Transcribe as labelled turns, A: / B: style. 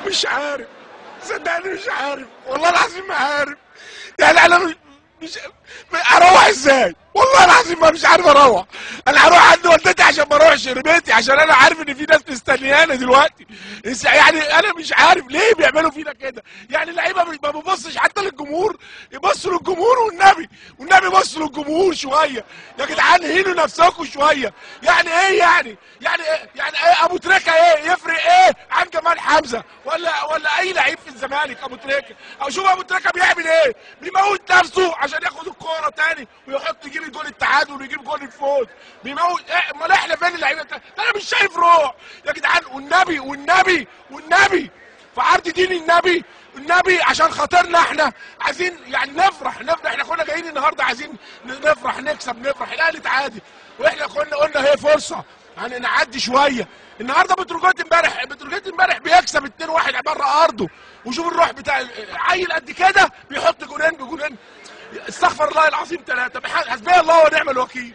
A: مش عارف، صدقني مش عارف، والله العظيم ما عارف. يعني انا مش اروح ازاي؟ والله العظيم ما مش عارف اروح. انا هروح عند والدتي عشان ما اروحش لبيتي، عشان انا عارف ان في ناس مستنيانا دلوقتي. يعني انا مش عارف ليه بيعملوا فينا كده. يعني اللعيبه ما بيبصش حتى للجمهور، يبصوا للجمهور والنبي، والنبي بصوا للجمهور شويه. يا جدعان هينوا نفسكم شويه. يعني ايه يعني ايه يعني ايه ابو تريكه ايه يفرق ايه عن جمال حمزه ولا اي لعيب في الزمالك؟ ابو تريكه او شوف ابو تريكه بيعمل ايه، بيموت نفسه عشان ياخد الكوره تاني ويحط يجيب جول التعادل ويجيب جول الفوز. بيموت ايه؟ امال احنا فين اللعيبه؟ انا مش شايف روح يا جدعان، والنبي في عرض دين النبي عشان خاطرنا احنا عايزين يعني نفرح. احنا كنا جايين النهارده عايزين نفرح، نفرح. الاهلي تعادل واحنا كنا قلنا هي فرصه يعني نعدي شويه. النهارده بتروجيت امبارح بيكسب 2-1 بره ارضه. وشوف الروح بتاع عيل قد كده بيحط جولين بجولين. استغفر الله العظيم 3. حسبي الله ونعم الوكيل.